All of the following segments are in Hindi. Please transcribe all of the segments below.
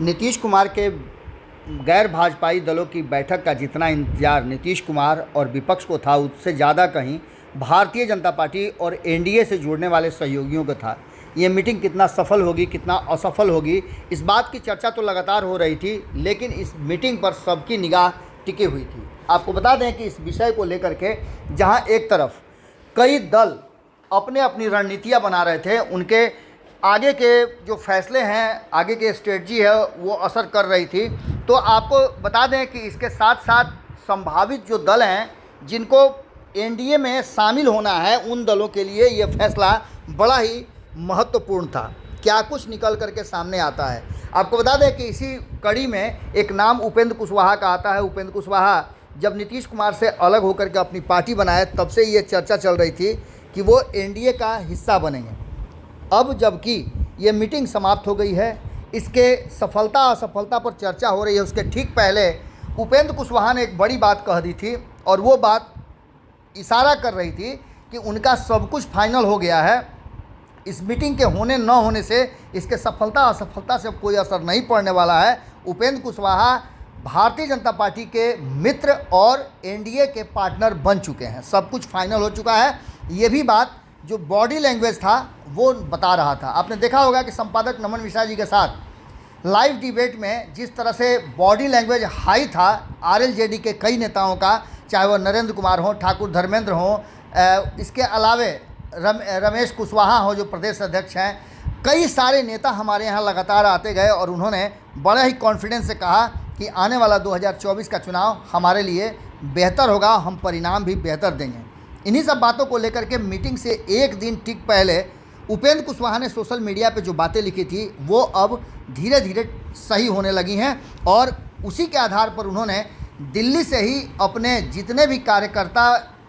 नीतीश कुमार के गैर भाजपाई दलों की बैठक का जितना इंतजार नीतीश कुमार और विपक्ष को था, उससे ज़्यादा कहीं भारतीय जनता पार्टी और एनडीए से जुड़ने वाले सहयोगियों को था। ये मीटिंग कितना सफल होगी, कितना असफल होगी, इस बात की चर्चा तो लगातार हो रही थी, लेकिन इस मीटिंग पर सबकी निगाह टिकी हुई थी। आपको बता दें कि इस विषय को लेकर के जहां एक तरफ कई दल अपने अपनी रणनीतियां बना रहे थे, उनके आगे के जो फैसले हैं, आगे के स्ट्रेटजी है, वो असर कर रही थी। तो आपको बता दें कि इसके साथ साथ संभावित जो दल हैं जिनको एनडीए में शामिल होना है, उन दलों के लिए ये फैसला बड़ा ही महत्वपूर्ण था। क्या कुछ निकल करके सामने आता है, आपको बता दें कि इसी कड़ी में एक नाम उपेंद्र कुशवाहा का आता है। उपेंद्र कुशवाहा जब नीतीश कुमार से अलग होकर के अपनी पार्टी बनाए, तब से ये चर्चा चल रही थी कि वो एनडीए का हिस्सा बनेंगे। अब जबकि ये मीटिंग समाप्त हो गई है, इसके सफलता असफलता पर चर्चा हो रही है, उसके ठीक पहले उपेंद्र कुशवाहा ने एक बड़ी बात कह दी थी, और वो बात इशारा कर रही थी कि उनका सब कुछ फाइनल हो गया है। इस मीटिंग के होने न होने से इसके सफलता असफलता से कोई असर नहीं पड़ने वाला है। उपेंद्र कुशवाहा भारतीय जनता पार्टी के मित्र और एनडीए के पार्टनर बन चुके हैं, सब कुछ फाइनल हो चुका है। ये भी बात जो बॉडी लैंग्वेज था वो बता रहा था। आपने देखा होगा कि संपादक नमन मिश्रा जी के साथ लाइव डिबेट में जिस तरह से बॉडी लैंग्वेज हाई था आरएलजेडी के कई नेताओं का, चाहे वह नरेंद्र कुमार हो, ठाकुर धर्मेंद्र हो, इसके अलावे रमेश कुशवाहा हो जो प्रदेश अध्यक्ष हैं, कई सारे नेता हमारे यहाँ लगातार आते गए और उन्होंने बड़े ही कॉन्फिडेंस से कहा कि आने वाला 2024 का चुनाव हमारे लिए बेहतर होगा, हम परिणाम भी बेहतर देंगे। इन्हीं सब बातों को लेकर के मीटिंग से एक दिन ठीक पहले उपेंद्र कुशवाहा ने सोशल मीडिया पे जो बातें लिखी थी वो अब धीरे धीरे सही होने लगी हैं, और उसी के आधार पर उन्होंने दिल्ली से ही अपने जितने भी कार्यकर्ता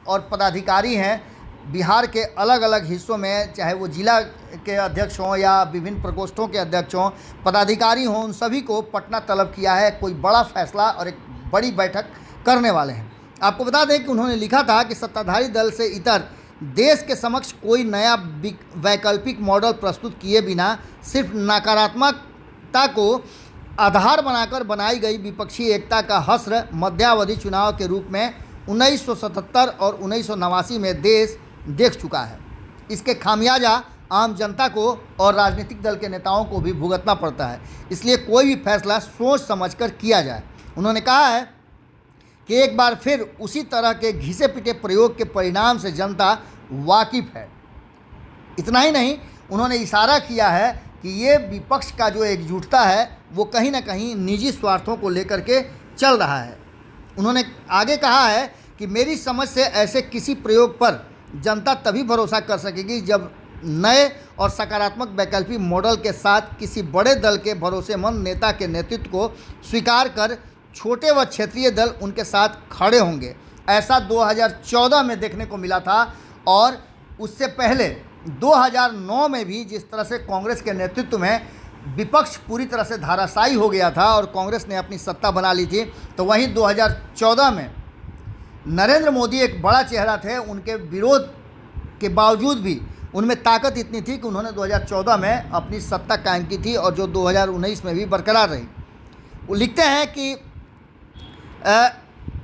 और पदाधिकारी हैं बिहार के अलग अलग हिस्सों में, चाहे वो जिला के अध्यक्ष हों या विभिन्न प्रकोष्ठों के अध्यक्ष हों, पदाधिकारी हों, उन सभी को पटना तलब किया है। कोई बड़ा फैसला और एक बड़ी बैठक करने वाले हैं। आपको बता दें कि उन्होंने लिखा था कि सत्ताधारी दल से इतर देश के समक्ष कोई नया वैकल्पिक मॉडल प्रस्तुत किए बिना सिर्फ नकारात्मकता को आधार बनाकर बनाई गई विपक्षी एकता का हश्र मध्यावधि चुनाव के रूप में 1977 और 1989 में देश देख चुका है। इसके खामियाजा आम जनता को और राजनीतिक दल के नेताओं को भी भुगतना पड़ता है, इसलिए कोई भी फैसला सोच समझकर किया जाए। उन्होंने कहा है कि एक बार फिर उसी तरह के घिसे पिटे प्रयोग के परिणाम से जनता वाकिफ है। इतना ही नहीं, उन्होंने इशारा किया है कि ये विपक्ष का जो एकजुटता है वो कहीं ना कहीं निजी स्वार्थों को लेकर के चल रहा है। उन्होंने आगे कहा है कि मेरी समझ से ऐसे किसी प्रयोग पर जनता तभी भरोसा कर सकेगी जब नए और सकारात्मक वैकल्पिक मॉडल के साथ किसी बड़े दल के भरोसेमंद नेता के नेतृत्व को स्वीकार कर छोटे व क्षेत्रीय दल उनके साथ खड़े होंगे। ऐसा 2014 में देखने को मिला था, और उससे पहले 2009 में भी जिस तरह से कांग्रेस के नेतृत्व में विपक्ष पूरी तरह से धाराशायी हो गया था और कांग्रेस ने अपनी सत्ता बना ली थी, तो वहीं 2014 में नरेंद्र मोदी एक बड़ा चेहरा थे। उनके विरोध के बावजूद भी उनमें ताकत इतनी थी कि उन्होंने 2014 में अपनी सत्ता कायम की थी और जो 2019 में भी बरकरार रही। वो लिखते हैं कि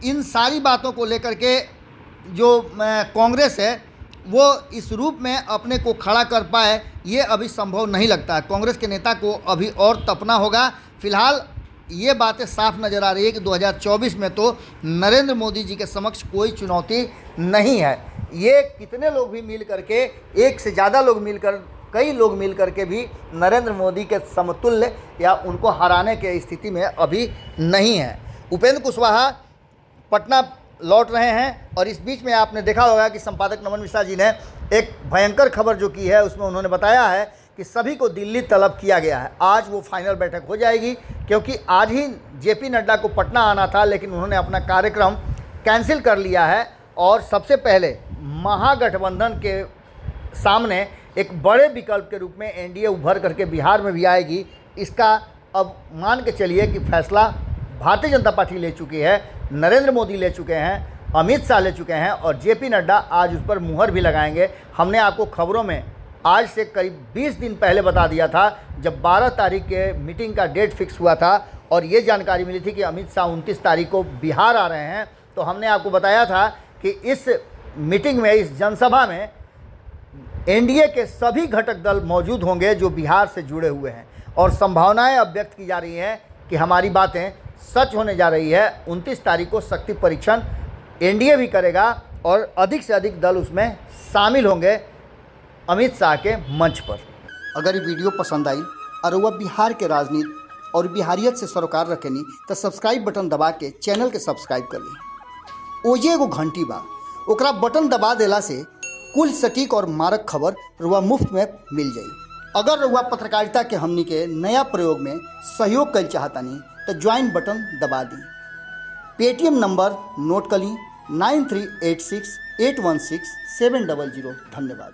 इन सारी बातों को लेकर के जो कांग्रेस है वो इस रूप में अपने को खड़ा कर पाए, ये अभी संभव नहीं लगता है। कांग्रेस के नेता को अभी और तपना होगा। फिलहाल ये बातें साफ नज़र आ रही है कि 2024 में तो नरेंद्र मोदी जी के समक्ष कोई चुनौती नहीं है। ये कितने लोग भी मिल करके, एक से ज़्यादा लोग मिलकर, कई लोग मिल करके भी नरेंद्र मोदी के समतुल्य या उनको हराने के स्थिति में अभी नहीं है। उपेंद्र कुशवाहा पटना लौट रहे हैं, और इस बीच में आपने देखा होगा कि संपादक नमन मिश्रा जी ने एक भयंकर खबर जो की है उसमें उन्होंने बताया है कि सभी को दिल्ली तलब किया गया है। आज वो फाइनल बैठक हो जाएगी, क्योंकि आज ही जेपी नड्डा को पटना आना था, लेकिन उन्होंने अपना कार्यक्रम कैंसिल कर लिया है। और सबसे पहले महागठबंधन के सामने एक बड़े विकल्प के रूप में एनडीए उभर करके बिहार में भी आएगी। इसका अब मान के चलिए कि फैसला भारतीय जनता पार्टी ले चुकी है, नरेंद्र मोदी ले चुके हैं, अमित शाह ले चुके हैं, और जेपी नड्डा आज उस पर मुहर भी लगाएंगे। हमने आपको खबरों में आज से करीब 20 दिन पहले बता दिया था, जब 12 तारीख के मीटिंग का डेट फिक्स हुआ था और ये जानकारी मिली थी कि अमित शाह 29 तारीख को बिहार आ रहे हैं। तो हमने आपको बताया था कि इस मीटिंग में, इस जनसभा में एनडीए के सभी घटक दल मौजूद होंगे जो बिहार से जुड़े हुए हैं, और संभावनाएं अब व्यक्त की जा रही हैं कि हमारी बातें सच होने जा रही है। 29 तारीख को शक्ति परीक्षण एनडीए भी करेगा और अधिक से अधिक दल उसमें शामिल होंगे अमित शाह के मंच पर। अगर ये वीडियो पसंद आई और वह बिहार के राजनीति और बिहारियत से सरोकार रखेनी तो सब्सक्राइब बटन दबा के चैनल के सब्सक्राइब कर ली। ओजे एगो घंटी बा, ओकरा बटन दबा देला से कुल सटीक और मारक खबर रुआ मुफ्त में मिल जाई। अगर रुआ पत्रकारिता के हमनी के नया प्रयोग में सहयोग कर चाहतानी तो ज्वाइन बटन दबा दी। पेटीएम नंबर नोट कर ली 9386816700। धन्यवाद।